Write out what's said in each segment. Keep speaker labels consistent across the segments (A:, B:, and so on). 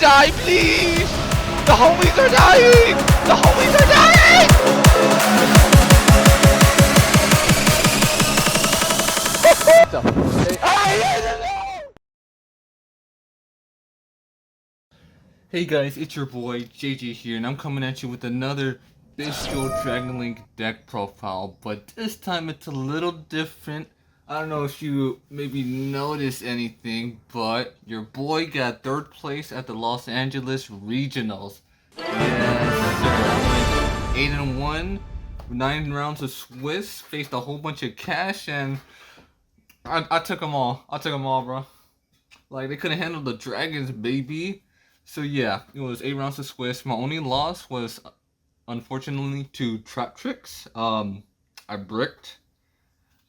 A: die, please! The homies are dying! The homies are dying! Hey guys, it's your boy JJ here, and I'm coming at you with another Bystial Dragon Link deck profile, but this time it's a little different. I don't know if you maybe noticed anything, but your boy got 3rd place at the Los Angeles Regionals. Yes, sir. I went 8-1, 9 rounds of Swiss, faced a whole bunch of cash, and I took them all. I took them all, bro. Like, they couldn't handle the dragons, baby. So yeah, it was 8 rounds of Swiss. My only loss was, unfortunately, to Trap Tricks. I bricked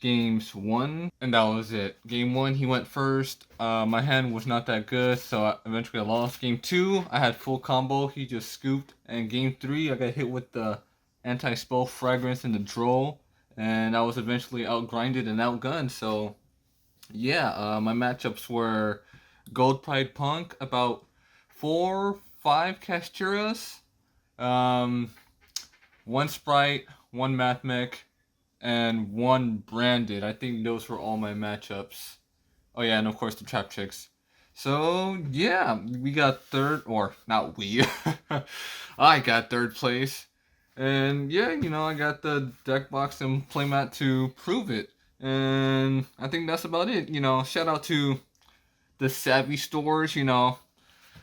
A: games 1, and that was it. Game 1, he went first. My hand was not that good, so eventually I lost. Game 2, I had full combo. He just scooped. And Game 3, I got hit with the anti-spell fragrance and the droll, and I was eventually outgrinded and outgunned. So yeah, my matchups were Gold Pride Punk, about 4-5 Casturas, 1 Sprite, 1 Math Mech, and 1 Branded. I think those were all my matchups. Oh yeah, and of course the Trap Chicks. So yeah, we got 3rd, or not we, I got 3rd place. And yeah, you know, I got the deck box and playmat to prove it. And I think that's about it. You know, shout out to the Savvy stores, you know.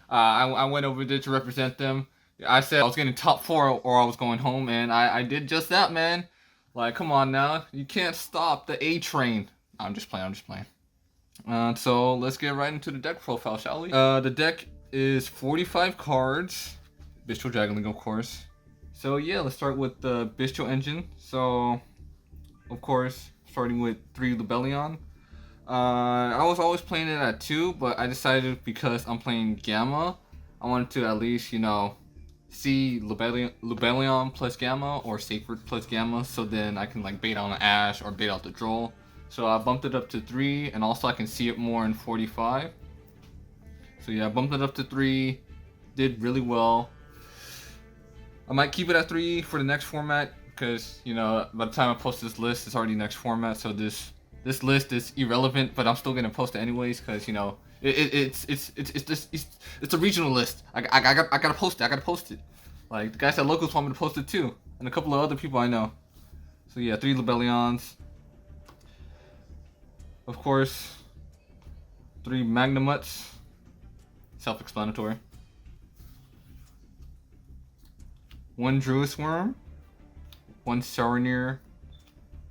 A: I went over there to represent them. I said I was getting top 4 or I was going home, and I did just that, man. Like, come on now. You can't stop the A train. I'm just playing. So let's get right into the deck profile, shall we? The deck is 45 cards. Bystial Dragon Link, of course. So yeah, let's start with the Bystial engine. So, of course, starting with 3 Lubellion. I was always playing it at 2, but I decided because I'm playing Gamma, I wanted to at least, you know, see Lubellion plus Gamma or Sacred plus Gamma, so then I can like bait on the Ash or bait out the Droll. So I bumped it up to 3, and also I can see it more in 45. So yeah, I bumped it up to 3, did really well. I might keep it at 3 for the next format, because, you know, by the time I post this list, it's already next format, so this list is irrelevant, but I'm still gonna post it anyways, because, you know, it's a regional list. I gotta post it. Like, the guys at Locals want me to post it too, and a couple of other people I know. So yeah, 3 Lubellions. Of course, 3 Magnamuts. Self-explanatory. 1 Druis Worm, 1 Saronir,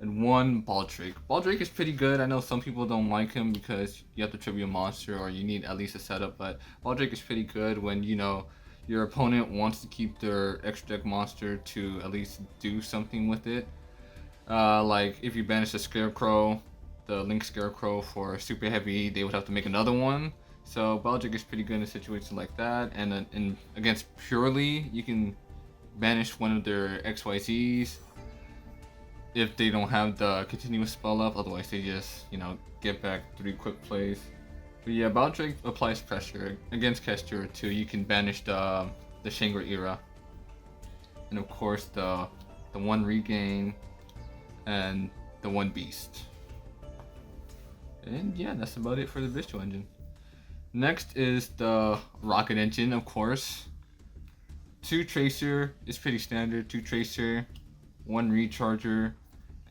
A: and 1 Baldrake. Baldrake is pretty good. I know some people don't like him because you have to tribute a monster or you need at least a setup, but Baldrake is pretty good when, you know, your opponent wants to keep their extra deck monster to at least do something with it. Like if you banish a Scarecrow, the Link Scarecrow for super heavy, they would have to make another one. So Baldrake is pretty good in a situation like that. And then against Purely, you can banish one of their XYZs if they don't have the continuous spell up, otherwise they just, you know, get back 3 quick plays. But yeah, Baldrake applies pressure against Kestura too. You can banish the Shangri era, and of course the 1 regain and the 1 beast. And yeah, that's about it for the Bystial engine. Next is the Rocket engine, of course. 2 Tracer is pretty standard. 2 Tracer, 1 Recharger,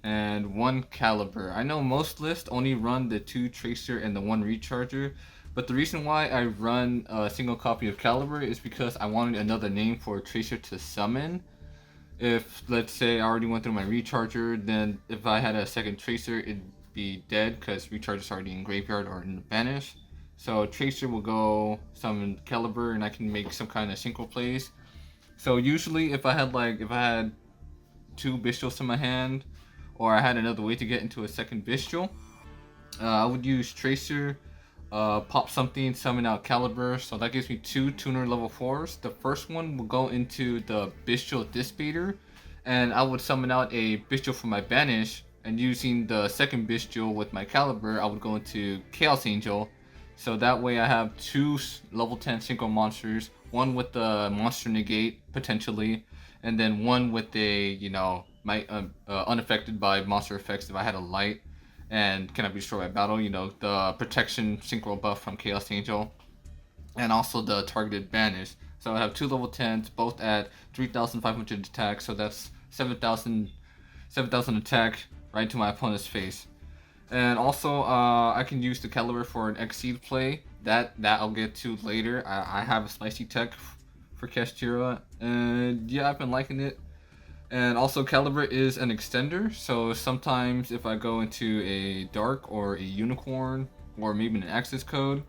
A: and 1 Caliber. I know most lists only run the 2 Tracer and the 1 Recharger, but the reason why I run a single copy of Caliber is because I wanted another name for a Tracer to summon. If, let's say, I already went through my Recharger, then if I had a second Tracer, it'd be dead because Recharger's already in Graveyard or in the Banish. So Tracer will go summon Caliber, and I can make some kind of synchro plays. So usually if I had 2 Bystials in my hand, or I had another way to get into a second Bystial, I would use Tracer, pop something, summon out Caliber, so that gives me 2 Tuner level 4s. The first one will go into the Bystial Dissipator, and I would summon out a Bystial from my Banish, and using the second Bystial with my Caliber, I would go into Chaos Angel. So that way I have two level 10 synchro monsters, one with the monster negate potentially, and then one with a, you know, unaffected by monster effects if I had a light and cannot be destroyed by battle, you know, the protection synchro buff from Chaos Angel, and also the targeted banish. So I have two level 10s, both at 3,500 attack, so that's 7,000 attack right to my opponent's face. And also, I can use the caliber for an Exceed play. That I'll get to later. I have a spicy tech for Kashtira, and yeah, I've been liking it. And also, caliber is an extender, so sometimes if I go into a dark or a unicorn or maybe an access code,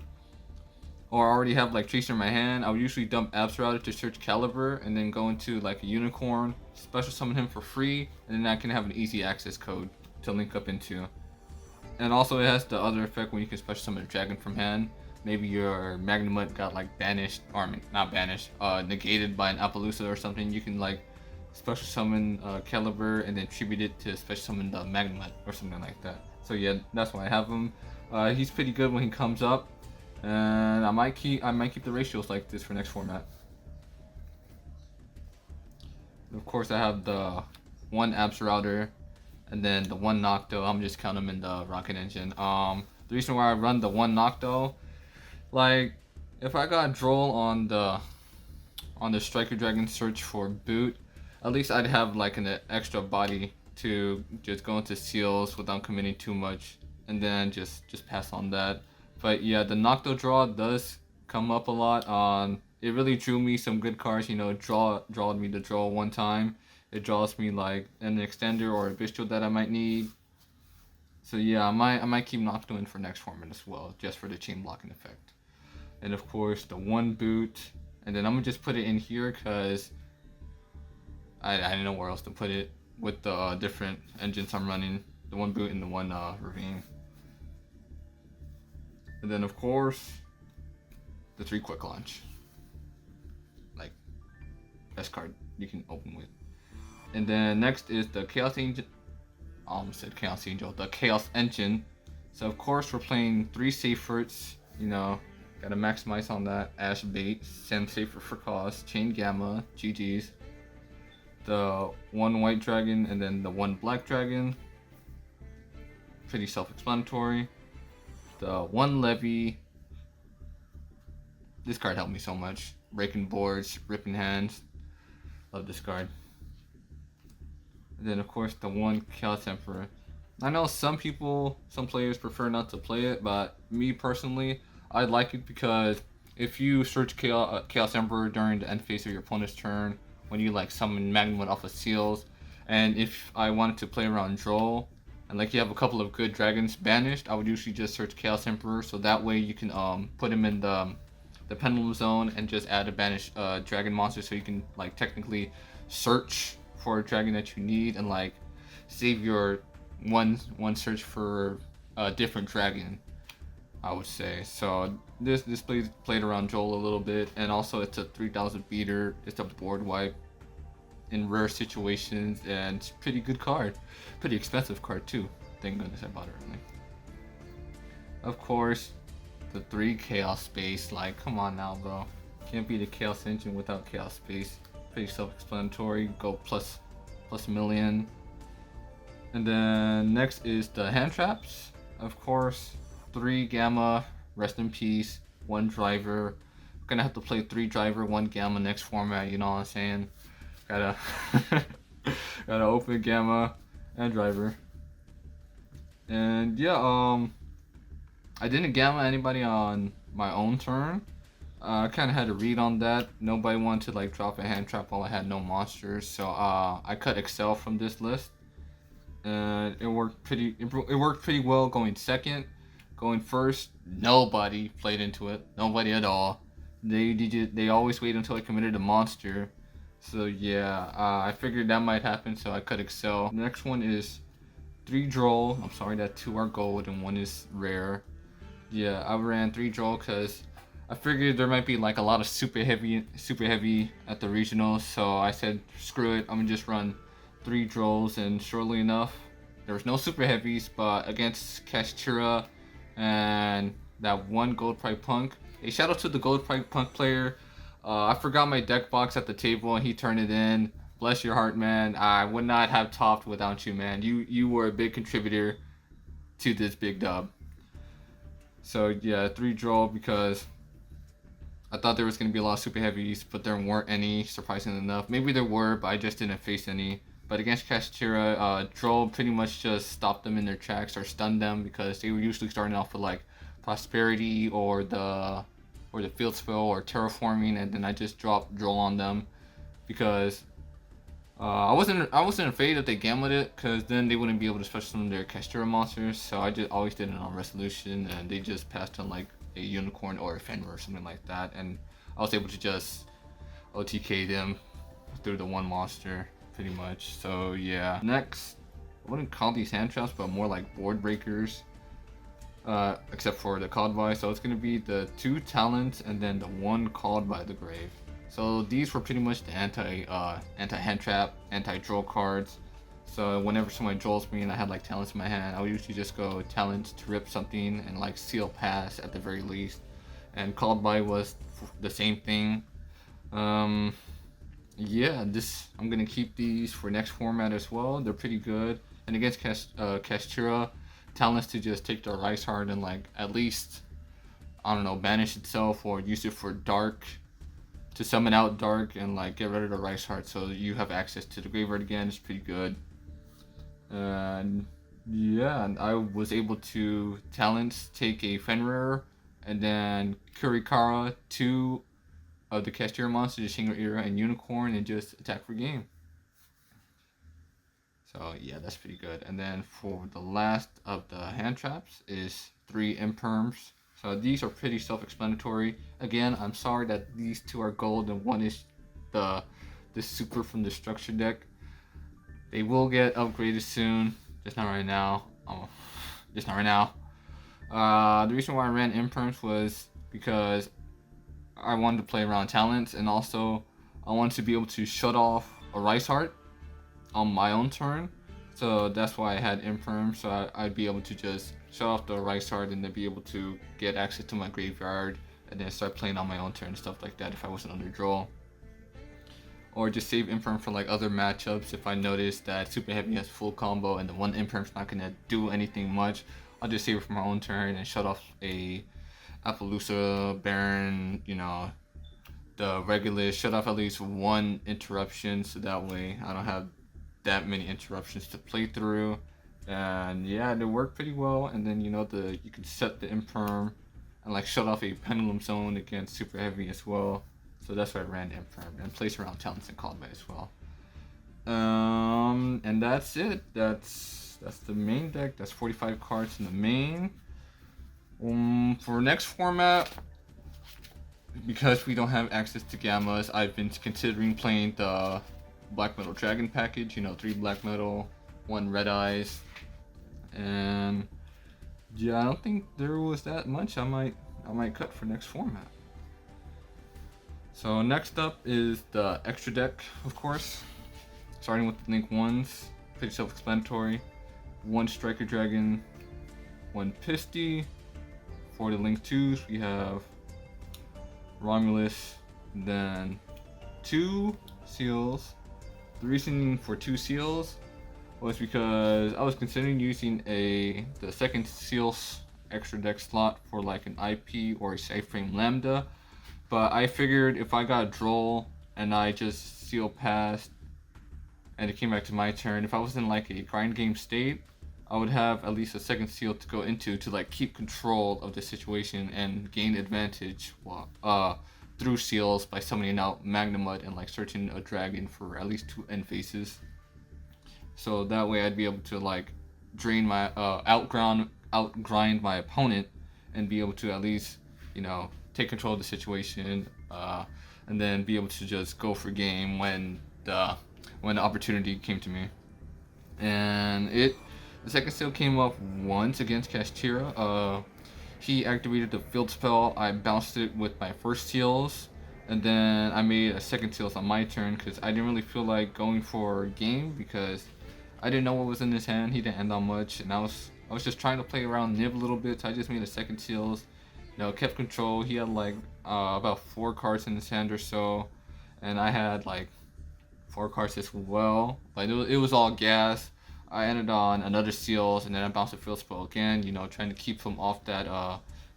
A: or I already have like Tracer in my hand, I would usually dump Absrouter to search caliber and then go into like a unicorn, special summon him for free, and then I can have an easy access code to link up into. And also it has the other effect when you can special summon a dragon from hand. Maybe your Magnemite got like banished, or not banished, negated by an Appaloosa or something. You can like special summon Caliber and then tribute it to special summon the Magnemite or something like that. So yeah, that's why I have him. He's pretty good when he comes up, and I might keep the ratios like this for next format. Of course, I have the one Absrouter and then the one Nocto. I'm just counting them in the rocket engine. The reason why I run the one Nocto, like if I got Droll on the Striker Dragon search for boot, at least I'd have like an extra body to just go into seals without committing too much, and then just pass on that. But yeah, the Nocto draw does come up a lot. It really drew me some good cards. You know, drawed me the draw one time. It draws me like an extender or a Bystial that I might need. So yeah, I might keep Nocto in for next format as well, just for the chain blocking effect. And of course the one boot, and then I'm gonna just put it in here because I didn't know where else to put it with the different engines I'm running. The one boot and the one ravine. And then of course the 3 quick launch. Like best card you can open with. And then next is the Chaos Angel. I almost said Chaos Angel. The Chaos Engine. So of course we're playing 3 Safers. You know, gotta maximize on that. Ash Bait, Sam Safer for cost, Chain Gamma, GG's. The 1 white dragon and then the 1 black dragon. Pretty self-explanatory. The 1 Levy. This card helped me so much. Breaking boards, ripping hands. Love this card. And then of course the 1 Chaos Emperor. I know some players prefer not to play it, but me personally, I like it because if you search Chaos Emperor during the end phase of your opponent's turn, when you like summon Magnemite off of seals, and if I wanted to play around Droll, and like you have a couple of good dragons banished, I would usually just search Chaos Emperor, so that way you can put him in the pendulum zone and just add a banished dragon monster, so you can like technically search for a dragon that you need and like save your one search for a different dragon, I would say. So this played around Joel a little bit, and also it's a 3,000 beater. It's a board wipe in rare situations, and it's a pretty good card. Pretty expensive card too. Thank goodness I bought it early. Of course, the 3 Chaos Space. Like, come on now, bro. Can't be the Chaos Engine without Chaos Space. Pretty self-explanatory. Go plus a million. And then next is the hand traps. Of course, 3 Gamma, rest in peace. 1 Driver. Gonna have to play 3 Driver, 1 Gamma next format. You know what I'm saying? Gotta open Gamma and Driver. And yeah, I didn't Gamma anybody on my own turn. I kind of had to read on that. Nobody wanted to like drop a hand trap while I had no monsters, so I cut Excel from this list, and it worked pretty well going second. Going first, nobody played into it. Nobody at all. They always wait until I committed a monster. So yeah, I figured that might happen, so I cut Excel. The next one is 3 Droll. I'm sorry that 2 are gold and 1 is rare. Yeah, I ran 3 Droll because I figured there might be like a lot of super heavy at the regionals, so I said screw it, I'm gonna just run 3 Drolls, and surely enough, there was no super heavies, but against Kashtira and that one gold price punk. A shout out to the gold price punk player. I forgot my deck box at the table and he turned it in. Bless your heart, man. I would not have topped without you, man. You were a big contributor to this big dub. So yeah, 3 draw because I thought there was going to be a lot of super heavies, but there weren't any, surprisingly enough. Maybe there were, but I just didn't face any. But against Kashtira, Droll pretty much just stopped them in their tracks or stunned them because they were usually starting off with like Prosperity or the Field Spell or Terraforming, and then I just dropped Droll on them because I wasn't afraid that they gambled it because then they wouldn't be able to special summon their Kashtira monsters. So I just always did it on Resolution, and they just passed on like a Unicorn or a Fenrir or something like that, and I was able to just OTK them through the one monster pretty much. So yeah, next, I wouldn't call these hand traps, but more like board breakers, except for the Codby. So it's gonna be the 2 talents and then the 1 called by the grave. So these were pretty much the anti hand trap, anti draw cards. So whenever someone draws me and I had like talents in my hand, I would usually just go talents to rip something and like seal pass at the very least. And called by was the same thing. Yeah, I'm gonna keep these for next format as well. They're pretty good. And against Kashtira, talents to just take the Rice Heart and like at least, I don't know, banish itself or use it for dark to summon out dark and like get rid of the Rice Heart so you have access to the graveyard again. It's pretty good. And yeah, I was able to talents take a Fenrir and then Kurikara, 2 of the Kashtira monsters, Shingo Era and Unicorn, and just attack for game. So yeah, that's pretty good. And then for the last of the hand traps is 3 Imperms. So these are pretty self-explanatory. Again, I'm sorry that these 2 are gold and 1 is the super from the structure deck. They will get upgraded soon, just not right now. Just not right now. The reason why I ran Imperms was because I wanted to play around talents, and also I wanted to be able to shut off a Rice Heart on my own turn. So that's why I had Imperm, so I'd be able to just shut off the Rice Heart and then be able to get access to my graveyard and then start playing on my own turn and stuff like that if I wasn't under draw. Or just save Imperm for like other matchups if I notice that Super Heavy has full combo and the 1 Imperm's not gonna do anything much. I'll just save it for my own turn and shut off a Appaloosa, Baron, you know, the Regulus, shut off at least 1 interruption so that way I don't have that many interruptions to play through. And yeah, they work pretty well. And then you know you can set the Imperm and like shut off a Pendulum Zone against Super Heavy as well. So that's why I ran Imperm and place around talents and called by as well. And that's it. That's the main deck. That's 45 cards in the main. For next format, because we don't have access to Gammas, I've been considering playing the Black Metal Dragon package. You know, 3 Black Metal, 1 Red Eyes, and yeah, I don't think there was that much I might cut for next format. So next up is the extra deck, of course. Starting with the Link 1s, pretty self-explanatory. 1 Striker Dragon, 1 Pisty. For the Link 2s, we have Romulus, then 2 Seals. The reason for 2 Seals was because I was considering using the second Seals extra deck slot for like an IP or a Sideframe Lambda, but I figured if I got Droll and I just seal passed and it came back to my turn, if I was in like a grind game state, I would have at least a second seal to go into to like keep control of the situation and gain advantage through seals by summoning out Magnemud and like searching a dragon for at least 2 end faces. So that way I'd be able to like drain my outgrind my opponent and be able to at least, you know, take control of the situation, and then be able to just go for game when the opportunity came to me. And the second seal came up once against Kashtira. He activated the field spell. I bounced it with my first seals, and then I made a second seals on my turn because I didn't really feel like going for game because I didn't know what was in his hand. He didn't end on much, and I was just trying to play around Nib a little bit. So I just made a second seals, kept control. He had like about 4 cards in his hand or so, and I had like 4 cards as well. Like it was all gas. I ended on another seals, and then I bounced a field spell again. Trying to keep him off that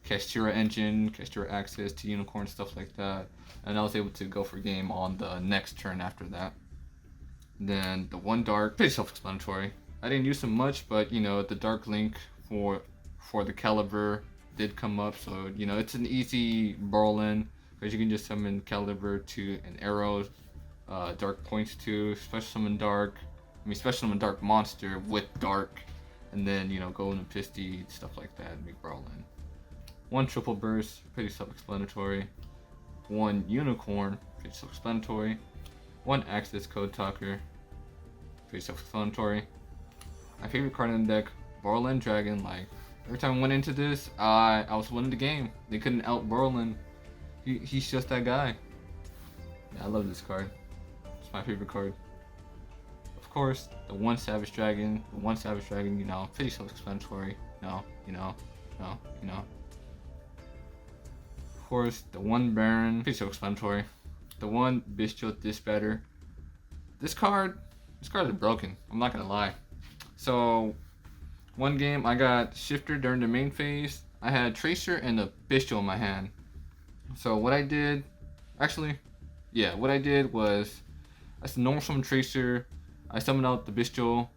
A: Castira engine, Castira access to unicorn, stuff like that. And I was able to go for game on the next turn after that. Then the one dark, pretty self-explanatory. I didn't use him much, but the dark link for the caliber did come up, so it's an easy Berlin because you can just summon caliber to an arrow, dark points to special summon dark. Special summon dark monster with dark, and then go into Pisty, stuff like that, and make Berlin. One triple burst, pretty self-explanatory. One unicorn, pretty self-explanatory. One access code talker, pretty self-explanatory. My favorite card in the deck, Bystial Dragon. Like every time I went into this, I was winning the game. They couldn't out Bystial. He's just that guy. Yeah, I love this card. It's my favorite card. Of course, the one Savage Dragon. Pretty self-explanatory. Of course, the one Baron, pretty self-explanatory. The one Bystial Dispatcher. This card is broken. I'm not gonna lie. So, one game I got Shifter during the main phase. I had Tracer and a Bystial in my hand. So what I did was I normal summon Tracer. I summoned out the Bystial.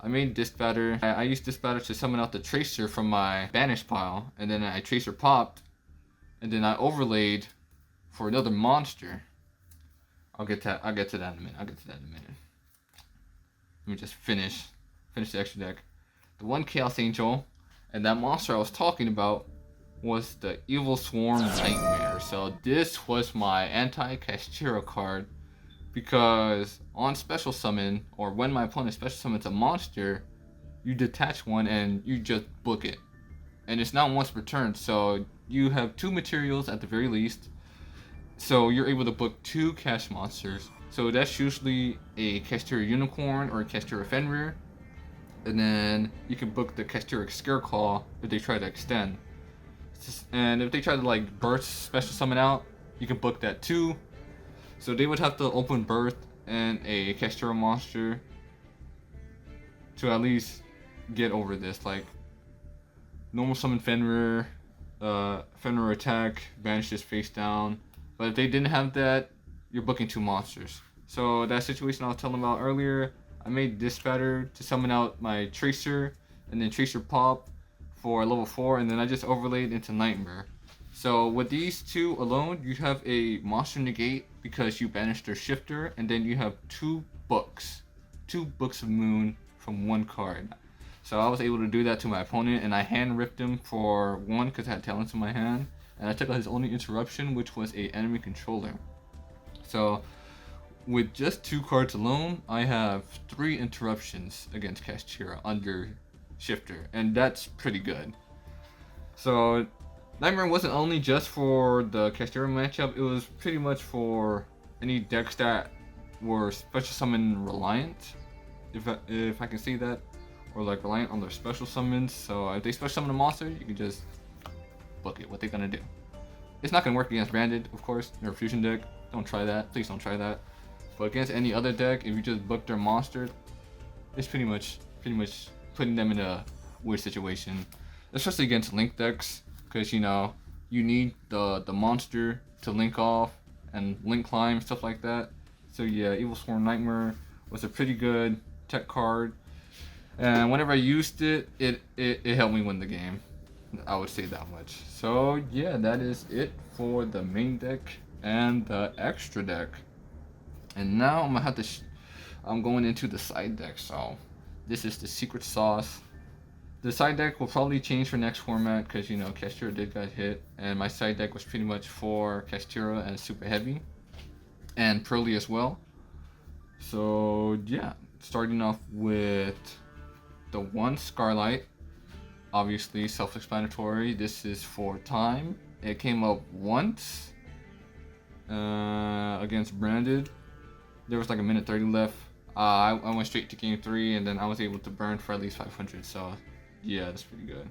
A: I made Dispatcher. I used Dispatcher to summon out the Tracer from my banish pile, and then I Tracer popped, and then I overlaid for another monster. I'll get to that in a minute. Let me just finish the extra deck. The one Chaos Angel, and that monster I was talking about was the Evil Swarm Nightmare. So this was my anti-Castira card, because on special summon, or when my opponent special summons a monster, you detach one and you just book it. And it's not once per turn, so you have 2 materials at the very least. So you're able to book 2 cash monsters. So that's usually a Castira Unicorn or a Castira Fenrir. And then you can book the Castira Scareclaw if they try to extend. And if they try to like burst special summon out, you can book that too. So they would have to open Birth and a Castira monster to at least get over this. Like normal summon Fenrir, Fenrir attack, banish this face down. But if they didn't have that, you're booking 2 monsters. So that situation I was telling about earlier, I made Dispatcher to summon out my Tracer, and then Tracer pop for level 4, and then I just overlaid into Nightmare. So with these 2 alone, you have a monster negate because you banished their Shifter, and then you have 2 books of Moon from 1 card. So I was able to do that to my opponent, and I hand ripped him for 1 because I had talents in my hand, and I took out his only interruption, which was a enemy controller. So with just 2 cards alone, I have 3 interruptions against Castira under Shifter, and that's pretty good. So Nightmare wasn't only just for the Castira matchup, it was pretty much for any decks that were special summon reliant, if I can say that, or like reliant on their special summons. So if they special summon a monster, you can just book it. What they gonna do? It's not gonna work against Branded, of course. They're a fusion deck. Don't try that. Please don't try that. But against any other deck, if you just book their monster, it's pretty much putting them in a weird situation, especially against link decks, because you need the monster to link off and link climb, stuff like that. So yeah, Evil Swarm Nightmare was a pretty good tech card, and whenever I used it, it helped me win the game. I would say that much. So yeah, that is it for the main deck and the extra deck. And now I'm gonna have to. I'm going into the side deck. So this is the secret sauce. The side deck will probably change for next format because Castira did get hit, and my side deck was pretty much for Castira and Super Heavy, and Pearly as well. So yeah, starting off with the one Scarlight. Obviously self-explanatory. This is for time. It came up once against Branded. There was like a minute 30 left. I went straight to game 3, and then I was able to burn for at least 500. So yeah, that's pretty good.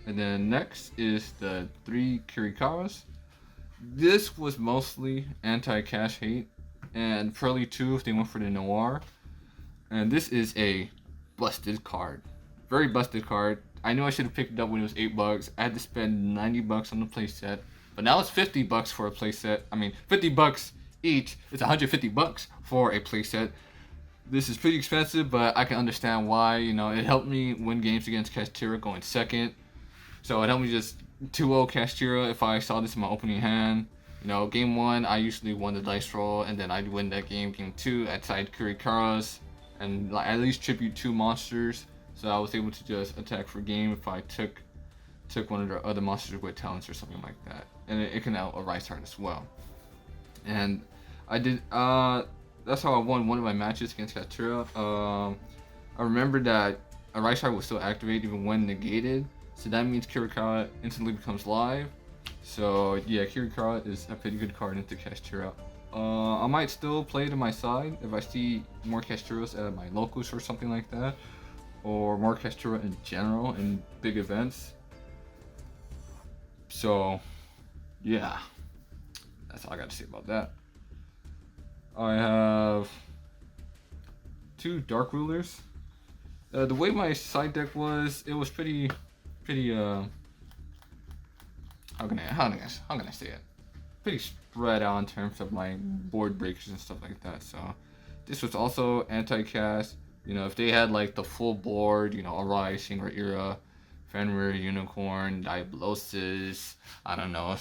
A: And then next is the 3 Kirikaras. This was mostly anti-cash hate, and Pearly 2 if they went for the Noir. And this is a busted card. Very busted card. I knew I should have picked it up when it was $8. I had to spend $90 on the playset. But now it's $50 for a playset. I mean, $50 each. It's $150 for a playset. This is pretty expensive, but I can understand why. You know, it helped me win games against Kashtira going second. So it helped me just 2-0 Kashtira if I saw this in my opening hand. You know, game 1, I usually won the dice roll, and then I'd win that game. Game 2, I'd side Kirikaras, and like, at least tribute 2 monsters. So I was able to just attack for game if I took one of the other monsters with talents or something like that. And it can out a Rice Heart as well. And I did, that's how I won one of my matches against Kashtira. I remember that a Rice Heart was still activated even when negated. So that means Kirikara instantly becomes live. So yeah, Kirikara is a pretty good card into Kashtira. I might still play it on my side if I see more Kashtiras at my locals or something like that. Or more Kashtira in general in big events. So yeah, that's all I got to say about that. I have 2 Dark Rulers. The way my side deck was, it was pretty how can I say it? Pretty spread out in terms of my board breakers and stuff like that. So this was also anti-cast. You know, if they had like the full board, you know, Arise, Shinra Era, Fenrir, Unicorn, Diablosis, I don't know,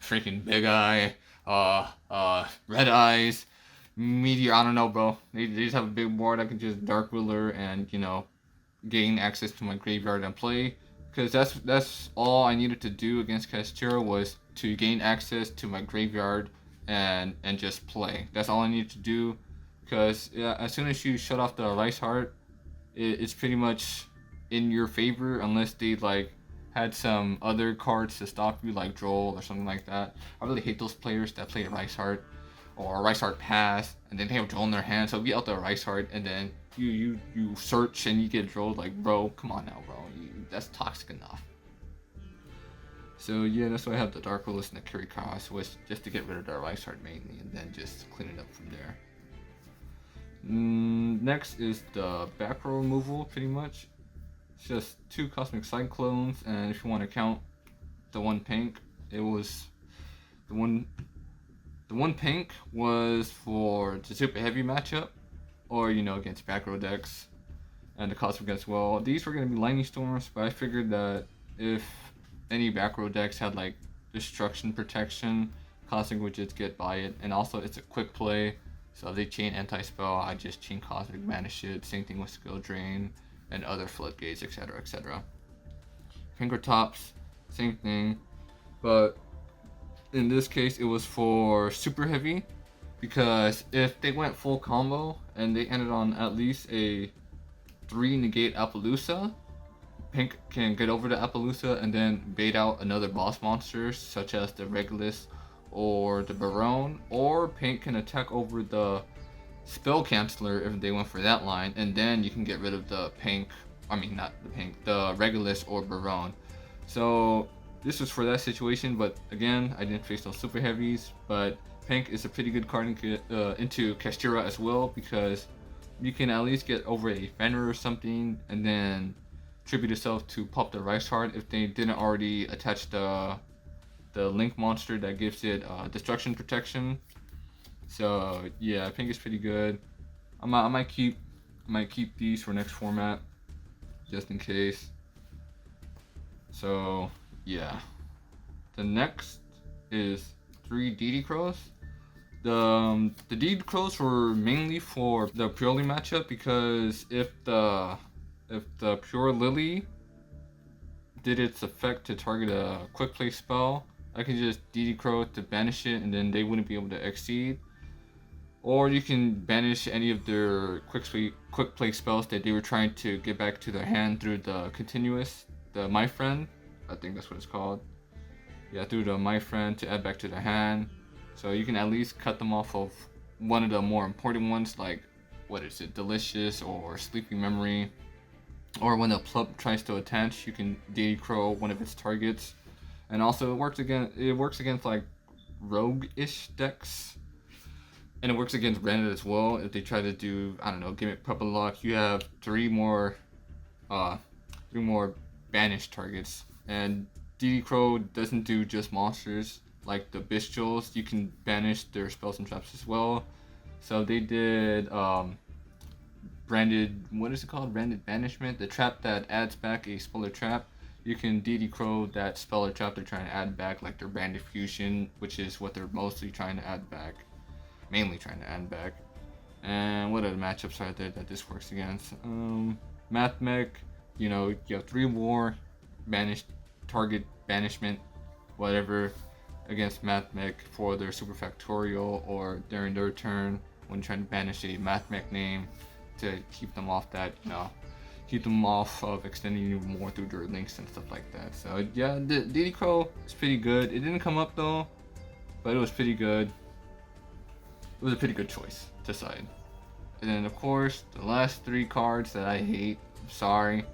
A: freaking Big Eye, Red Eyes, Meteor, I don't know, bro. They just have a big board. I can just Dark Ruler and, you know, gain access to my graveyard and play. Because that's all I needed to do against Kashtira was to gain access to my graveyard and just play. That's all I needed to do. Because yeah, as soon as you shut off the Rice Heart, it's pretty much in your favor unless they like had some other cards to stop you, like Droll or something like that. I really hate those players that play a Rice Heart or a Rice Heart pass and then they have Droll in their hand. So be out the Rice Heart and then you search and you get Drolled. Like, bro, come on now, bro. That's toxic enough. So yeah, that's why I have the Dark List and the Kirikawa, was just to get rid of the Rice Heart mainly and then just clean it up from there. Next is the back row removal, pretty much. It's just 2 Cosmic Cyclones, and if you want to count the 1 pink, it was the one pink was for the super heavy matchup, or you know, against back row decks, and the Cosmic as well. These were gonna be Lightning Storms, but I figured that if any back row decks had like Destruction Protection, Cosmic would just get by it, and also it's a quick play. So if they chain anti-spell, I just chain Cosmic, banish it. Same thing with Skill Drain and other floodgates, etc., etc. Fingertops, same thing. But in this case, it was for super heavy, because if they went full combo and they ended on at least a 3 negate Appaloosa, Pink can get over the Appaloosa and then bait out another boss monster, such as the Regulus or the Barone, or Pink can attack over the Spell Canceller if they went for that line, and then you can get rid of the the Regulus or Barone. So this was for that situation, but again, I didn't face those super heavies, but Pink is a pretty good card into Kashtira as well, because you can at least get over a Fenrir or something, and then tribute yourself to pop the Rice Heart if they didn't already attach the Link monster that gives it Destruction Protection. So yeah, Pink is pretty good. I might keep these for next format, just in case. So yeah, the next is 3 DD Crows. The DD Crows were mainly for the Purely matchup, because if the Pure Lily did its effect to target a quick play spell, I can just DD Crow to banish it, and then they wouldn't be able to exceed. Or you can banish any of their quick play spells that they were trying to get back to their hand through the continuous, the My Friend, I think that's what it's called. Yeah, through the My Friend to add back to their hand. So you can at least cut them off of one of the more important ones, like, what is it, Delicious or Sleepy Memory. or when a plub tries to attach, you can Deity Crow one of its targets. And also it works against like rogue-ish decks. And it works against branded as well. If they try to do, I don't know, gimmick puppet lock, you have uh three more banished targets. And DD Crow doesn't do just monsters like the Bystials. You can banish their spells and traps as well. So they did branded, what is it called? Branded banishment, the trap that adds back a spell or trap. You can DD Crow that spell or trap they're trying to add back, like their branded fusion, which is what they're mostly trying to add back, mainly trying to add back. And what other matchups are there that this works against? Math Mech, you know, you have 3 more banished target banishment, whatever, against Math Mech for their super factorial or during their turn when trying to banish a Math Mech name to keep them off that, you know, keep them off of extending you more through their links and stuff like that. So yeah, the DD Crow is pretty good. It didn't come up though, but it was pretty good. It was a pretty good choice to side. And then of course the last 3 cards that I hate. I'm sorry,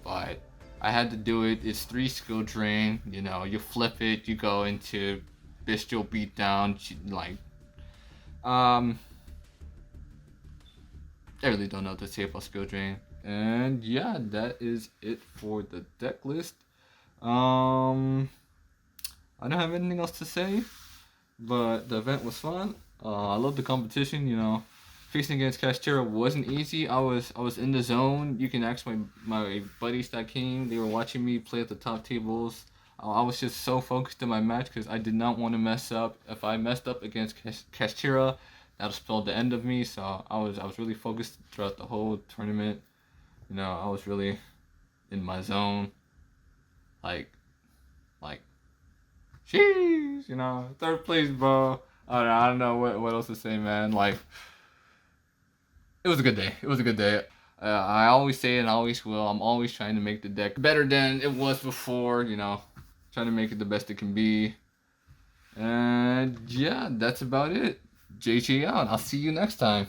A: but I had to do it. It's 3 skill drain. You know, you flip it, you go into Bestial Beatdown, like I really don't know what to say about skill drain. And yeah, that is it for the deck list. I don't have anything else to say, but the event was fun. I love the competition. You know, facing against Castera wasn't easy. I was in the zone. You can ask my buddies that came. They were watching me play at the top tables. I was just so focused in my match because I did not want to mess up. If I messed up against Castera, that would spell the end of me. So I was really focused throughout the whole tournament. You know, I was really in my zone. Like, jeez, you know, 3rd place, bro. I don't know what else to say, man. Like, it was a good day. It was a good day. I always say it and I always will. I'm always trying to make the deck better than it was before, you know, trying to make it the best it can be. And yeah, that's about it. JJ out. I'll see you next time.